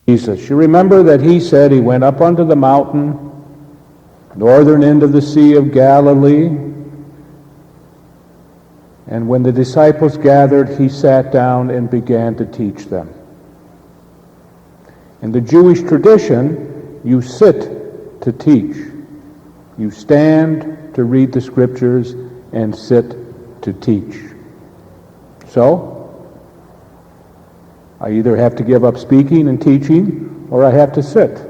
Jesus. You remember that he said he went up onto the mountain, northern end of the Sea of Galilee, and when the disciples gathered, he sat down and began to teach them. In the Jewish tradition, you sit to teach. You stand to read the scriptures and sit to teach. So, I either have to give up speaking and teaching, or I have to sit.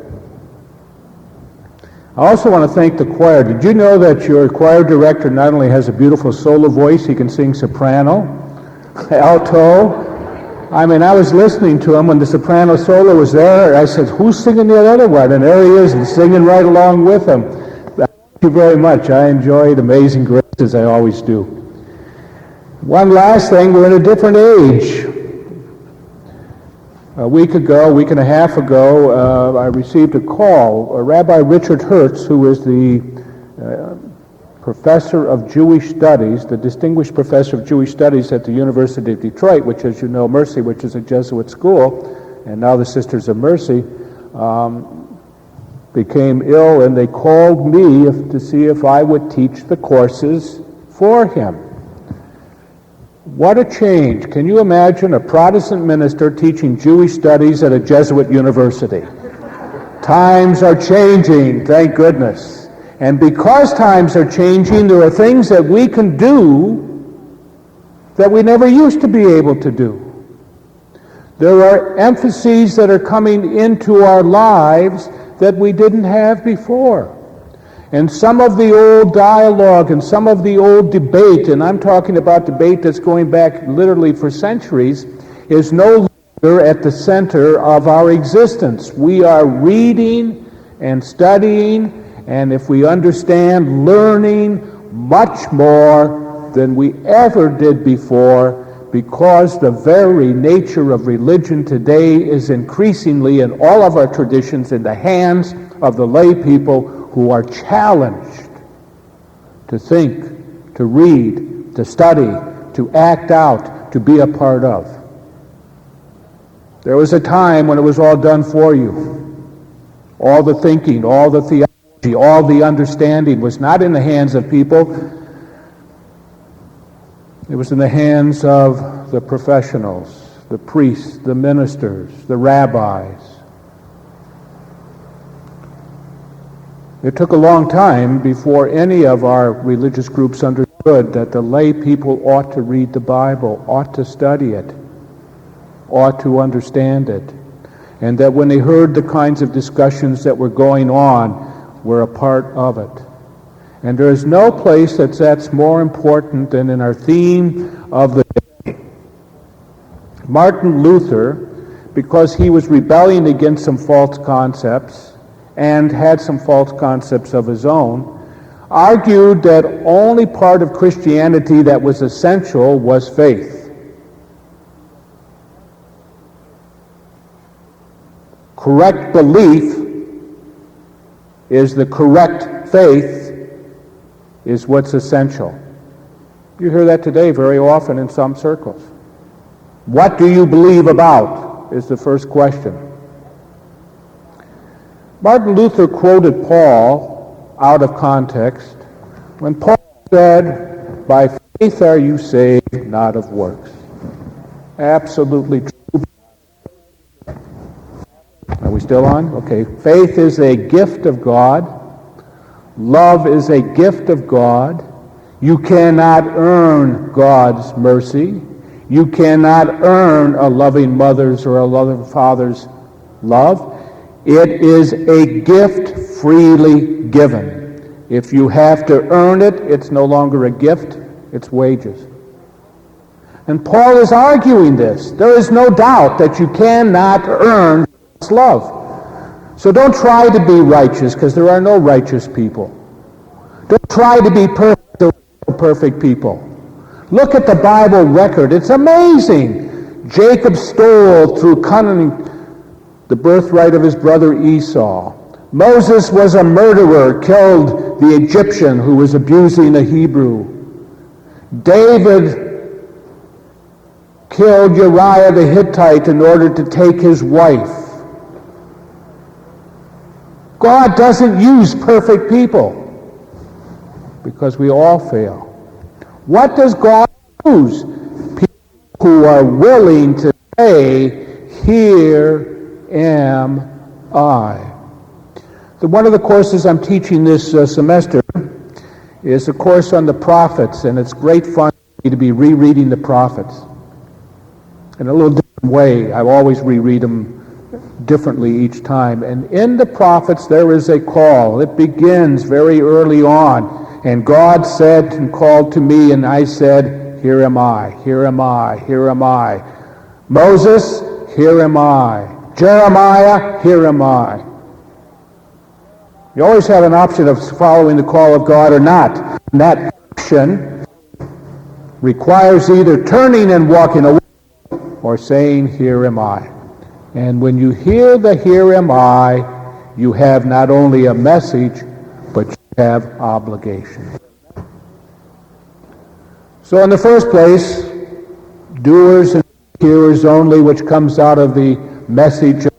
I also want to thank the choir. Did you know that your choir director not only has a beautiful solo voice, he can sing soprano, alto? I mean, I was listening to him when the soprano solo was there. I said, who's singing that other one? And there he is, and singing right along with him. Thank you very much. I enjoyed Amazing Grace, as I always do. One last thing, we're in a different age. A week and a half ago, I received a call. Rabbi Richard Hertz, who is the professor of Jewish Studies, the distinguished professor of Jewish Studies at the University of Detroit, which, as you know, Mercy, which is a Jesuit school, and now the Sisters of Mercy, became ill, and they called me to see if I would teach the courses for him. What a change. Can you imagine a Protestant minister teaching Jewish studies at a Jesuit university? Times are changing, thank goodness. And because times are changing, there are things that we can do that we never used to be able to do. There are emphases that are coming into our lives that we didn't have before. And some of the old dialogue and some of the old debate, and I'm talking about debate that's going back literally for centuries, is no longer at the center of our existence. We are reading and studying, and if we understand, learning much more than we ever did before, because the very nature of religion today is increasingly in all of our traditions in the hands of the lay people who are challenged to think, to read, to study, to act out, to be a part of. There was a time when it was all done for you. All the thinking, all the theology, all the understanding was not in the hands of people. It was in the hands of the professionals, the priests, the ministers, the rabbis. It took a long time before any of our religious groups understood that the lay people ought to read the Bible, ought to study it, ought to understand it, and that when they heard the kinds of discussions that were going on, were a part of it. And there is no place that's more important than in our theme of the day. Martin Luther, because he was rebelling against some false concepts, and had some false concepts of his own, argued that only part of Christianity that was essential was faith. Correct belief is the correct faith is what's essential. You hear that today very often in some circles. What do you believe about is the first question. Martin Luther quoted Paul out of context when Paul said, "By faith are you saved, not of works." Absolutely true. Are we still on? Okay. Faith is a gift of God. Love is a gift of God. You cannot earn God's mercy. You cannot earn a loving mother's or a loving father's love. It is a gift freely given. If you have to earn it, it's no longer a gift, it's wages. And Paul is arguing this. There is no doubt that you cannot earn God's love. So don't try to be righteous, because there are no righteous people. Don't try to be perfect. There are no perfect people. Look at the Bible record. It's amazing. Jacob stole through cunning the birthright of his brother Esau. Moses was a murderer, killed the Egyptian who was abusing a Hebrew. David killed Uriah the Hittite in order to take his wife. God doesn't use perfect people because we all fail. What does God use? People who are willing to say, "Here am I." One of the courses I'm teaching this semester is a course on the prophets, and it's great fun for me to be rereading the prophets in a little different way. I always reread them differently each time. And in the prophets there is a call. It begins very early on. And God said and called to me, and I said, "Here am I, here am I, here am I." Moses, "Here am I." Jeremiah, "Here am I." You always have an option of following the call of God or not. And that option requires either turning and walking away or saying, "Here am I." And when you hear the "Here am I," you have not only a message, but you have obligation. So in the first place, doers and hearers only, which comes out of the message of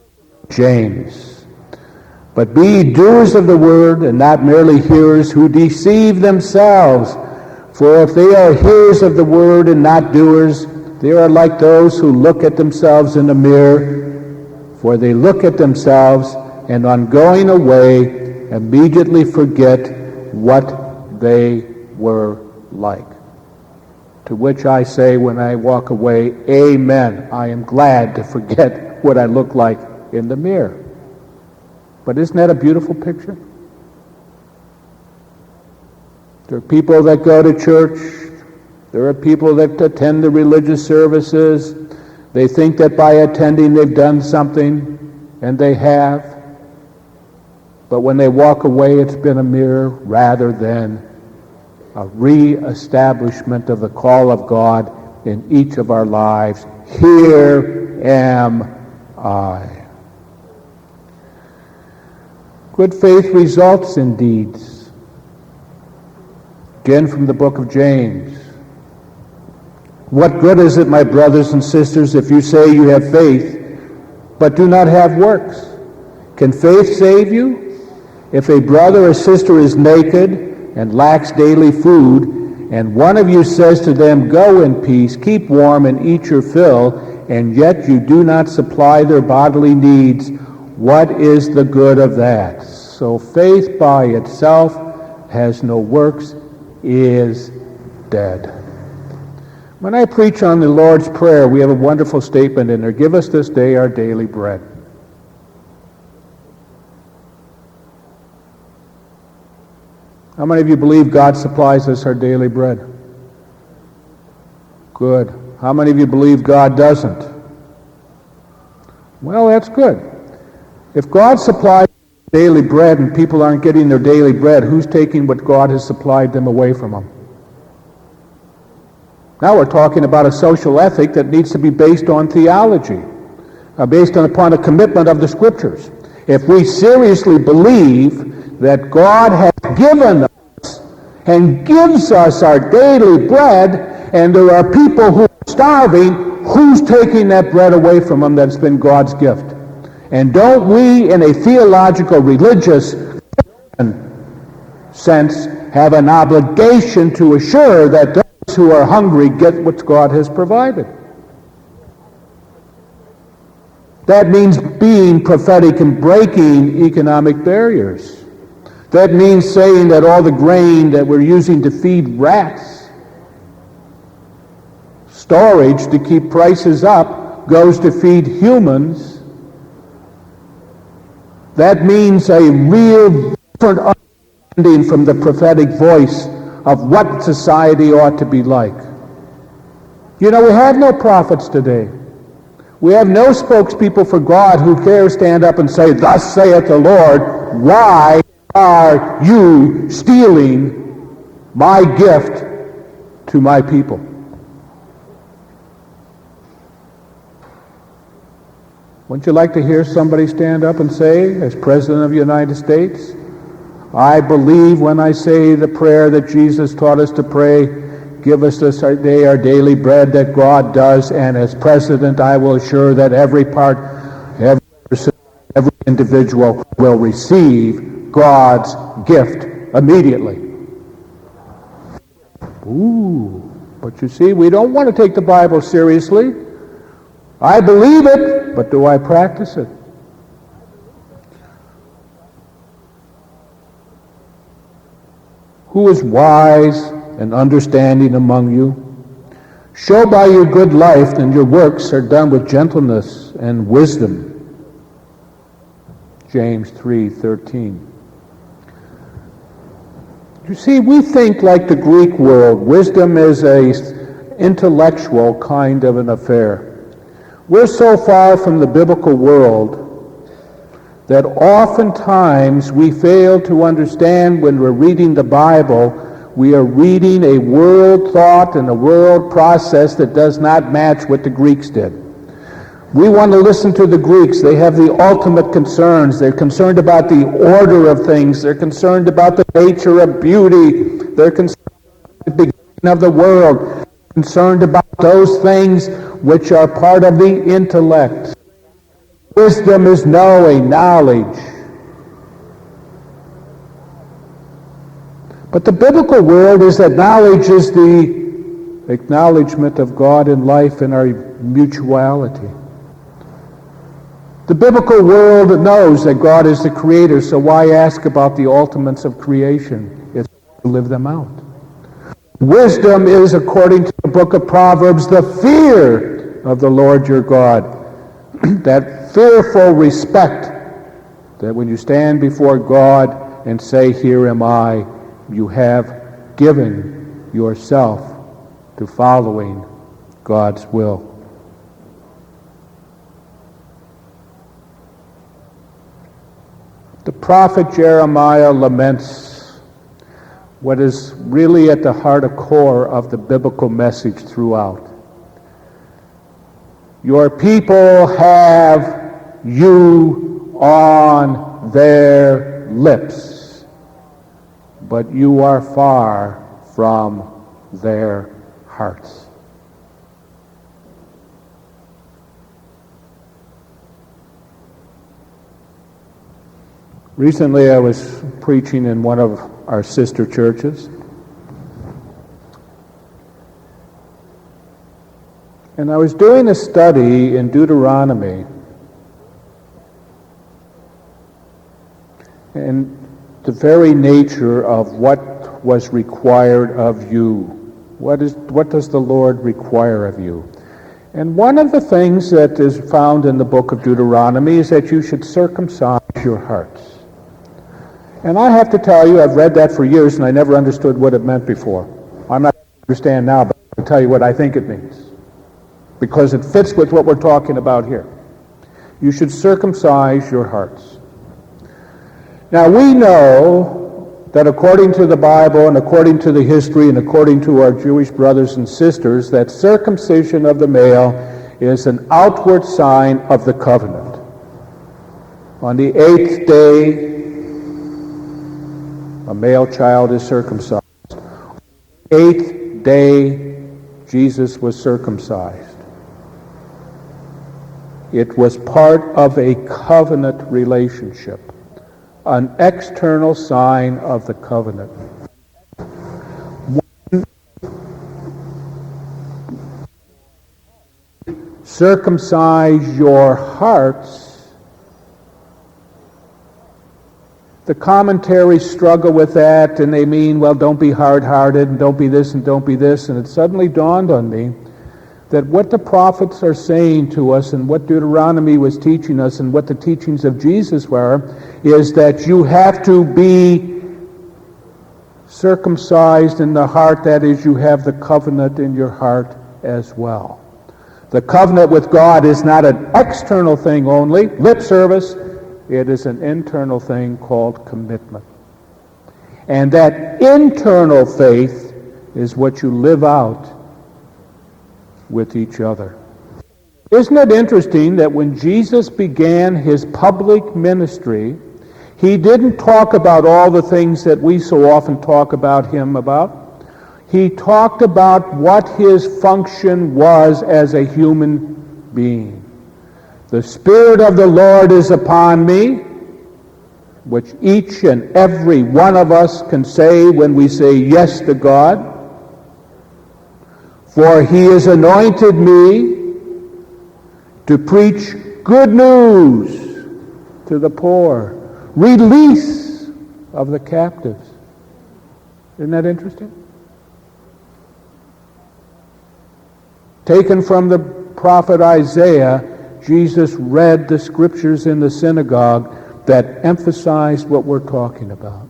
James. But be doers of the word and not merely hearers who deceive themselves. For if they are hearers of the word and not doers, they are like those who look at themselves in a mirror. For they look at themselves and on going away immediately forget what they were like. To which I say when I walk away, amen. I am glad to forget what I look like in the mirror. But isn't that a beautiful picture? There are people that go to church. There are people that attend the religious services. They think that by attending they've done something, and they have. But when they walk away, it's been a mirror rather than a re-establishment of the call of God in each of our lives. Here am I. Good faith results in deeds. Again from the book of James. What good is it, my brothers and sisters, if you say you have faith, but do not have works? Can faith save you? If a brother or sister is naked and lacks daily food, and one of you says to them, "Go in peace, keep warm and eat your fill," and yet you do not supply their bodily needs, what is the good of that? So faith by itself has no works, is dead. When I preach on the Lord's Prayer, we have a wonderful statement in there. Give us this day our daily bread. How many of you believe God supplies us our daily bread? Good. How many of you believe God doesn't? Well, that's good. If God supplies daily bread and people aren't getting their daily bread, who's taking what God has supplied them away from them? Now we're talking about a social ethic that needs to be based on theology, based upon a commitment of the Scriptures. If we seriously believe that God has given us and gives us our daily bread, and there are people who are starving, who's taking that bread away from them that's been God's gift? And don't we, in a theological, religious sense, have an obligation to assure that those who are hungry get what God has provided? That means being prophetic and breaking economic barriers. That means saying that all the grain that we're using to feed rats, storage to keep prices up, goes to feed humans. That means a real different understanding from the prophetic voice of what society ought to be like. You know, we have no prophets today. We have no spokespeople for God who dare stand up and say, "Thus saith the Lord, why are you stealing my gift to my people?" Wouldn't you like to hear somebody stand up and say, as President of the United States, "I believe when I say the prayer that Jesus taught us to pray, give us this day our daily bread," that God does, and as President I will assure that every person every individual will receive God's gift immediately. Ooh, but you see, we don't want to take the Bible seriously. I believe it, but do I practice it? Who is wise and understanding among you? Show by your good life that your works are done with gentleness and wisdom. James 3:13. You see, we think like the Greek world. Wisdom is an intellectual kind of an affair. We're so far from the biblical world that oftentimes we fail to understand when we're reading the Bible, we are reading a world thought and a world process that does not match what the Greeks did. We want to listen to the Greeks. They have the ultimate concerns. They're concerned about the order of things. They're concerned about the nature of beauty. They're concerned about the beginning of the world. Concerned about those things which are part of the intellect. Wisdom is knowing, knowledge. But the biblical world is that knowledge is the acknowledgement of God in life and our mutuality. The biblical world knows that God is the creator, so why ask about the ultimates of creation? It's to live them out. Wisdom is, according to the book of Proverbs, the fear of the Lord your God. That fearful respect that when you stand before God and say, "Here am I," you have given yourself to following God's will. The prophet Jeremiah laments what is really at the heart and core of the biblical message throughout. Your people have you on their lips, but you are far from their hearts. Recently I was preaching in one of our sister churches, and I was doing a study in Deuteronomy, and the very nature of what was required of you. What does the Lord require of you? And one of the things that is found in the book of Deuteronomy is that you should circumcise your hearts. And I have to tell you, I've read that for years and I never understood what it meant before. I'm not going to understand now, but I'll tell you what I think it means, because it fits with what we're talking about here. You should circumcise your hearts. Now we know that according to the Bible and according to the history and according to our Jewish brothers and sisters, that circumcision of the male is an outward sign of the covenant. On the 8th day, a male child is circumcised. On the 8th day, Jesus was circumcised. It was part of a covenant relationship, an external sign of the covenant. Circumcise your hearts. The commentaries struggle with that, and they mean, well, don't be hard-hearted, and don't be this, and don't be this. And it suddenly dawned on me that what the prophets are saying to us, and what Deuteronomy was teaching us, and what the teachings of Jesus were, is that you have to be circumcised in the heart. That is, you have the covenant in your heart as well. The covenant with God is not an external thing only, lip service. It is an internal thing called commitment. And that internal faith is what you live out with each other. Isn't it interesting that when Jesus began his public ministry, he didn't talk about all the things that we so often talk about him about? He talked about what his function was as a human being. The Spirit of the Lord is upon me, which each and every one of us can say when we say yes to God. For he has anointed me to preach good news to the poor, release of the captives. Isn't that interesting? Taken from the prophet Isaiah, Jesus read the scriptures in the synagogue that emphasized what we're talking about.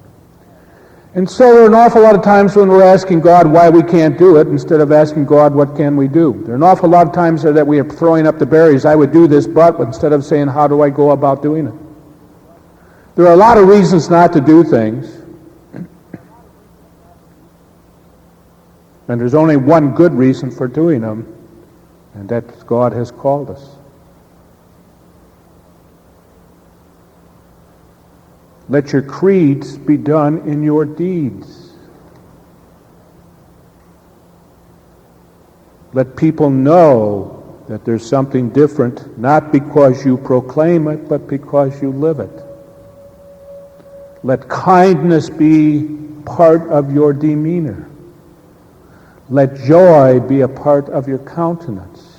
And so there are an awful lot of times when we're asking God why we can't do it instead of asking God what can we do. There are an awful lot of times that we are throwing up the barriers. I would do this, but instead of saying how do I go about doing it. There are a lot of reasons not to do things. And there's only one good reason for doing them, and that God has called us. Let your creeds be done in your deeds. Let people know that there's something different, not because you proclaim it, but because you live it. Let kindness be part of your demeanor. Let joy be a part of your countenance.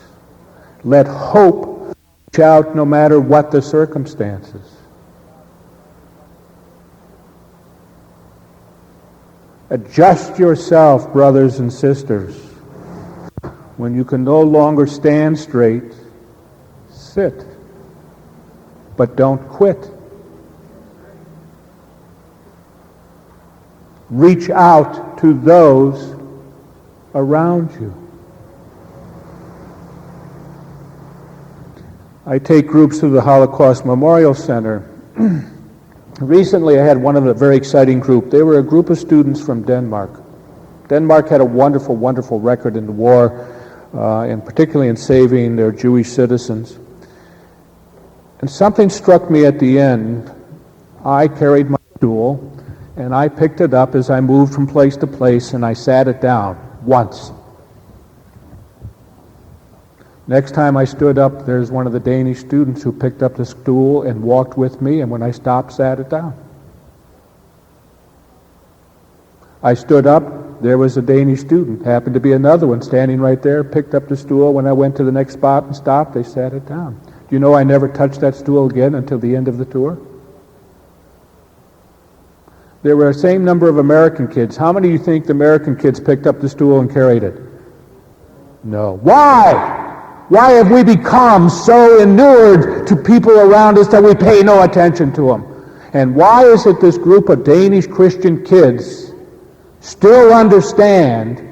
Let hope reach out no matter what the circumstances. Adjust yourself, brothers and sisters. When you can no longer stand straight, sit. But don't quit. Reach out to those around you. I take groups to the Holocaust Memorial Center. Recently, I had one of a very exciting group. They were a group of students from Denmark. Denmark had a wonderful, wonderful record in the war, and particularly in saving their Jewish citizens. And something struck me at the end. I carried my stool, and I picked it up as I moved from place to place, and I sat it down once. Next time I stood up, there's one of the Danish students who picked up the stool and walked with me, and when I stopped, sat it down. I stood up, there was a Danish student, happened to be another one standing right there, picked up the stool. When I went to the next spot and stopped, they sat it down. Do you know I never touched that stool again until the end of the tour? There were the same number of American kids. How many do you think the American kids picked up the stool and carried it? No. Why? Why have we become so inured to people around us that we pay no attention to them? And why is it this group of Danish Christian kids still understand,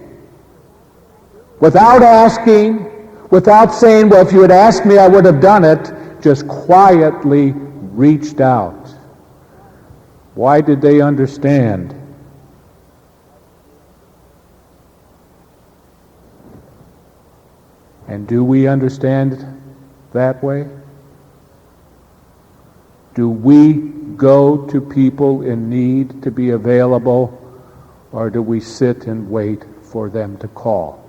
without asking, without saying, well, if you had asked me, I would have done it, just quietly reached out? Why did they understand? And do we understand that way? Do we go to people in need to be available, or do we sit and wait for them to call?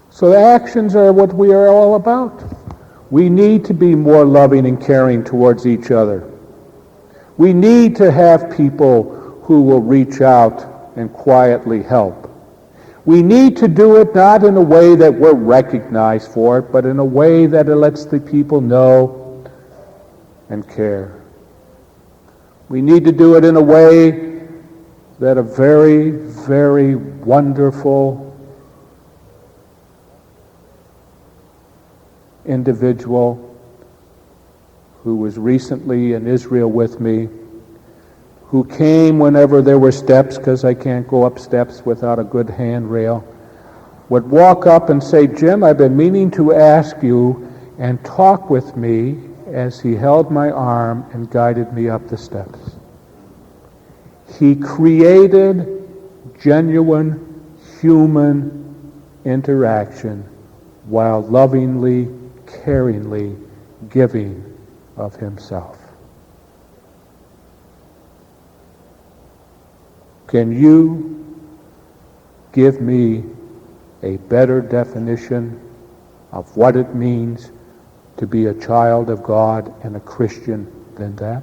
So the actions are what we are all about. We need to be more loving and caring towards each other. We need to have people who will reach out and quietly help. We need to do it not in a way that we're recognized for it, but in a way that it lets the people know and care. We need to do it in a way that a very, very wonderful individual who was recently in Israel with me, who came whenever there were steps, because I can't go up steps without a good handrail, would walk up and say, Jim, I've been meaning to ask you, and talk with me as he held my arm and guided me up the steps. He created genuine human interaction while lovingly, caringly giving of himself. Can you give me a better definition of what it means to be a child of God and a Christian than that?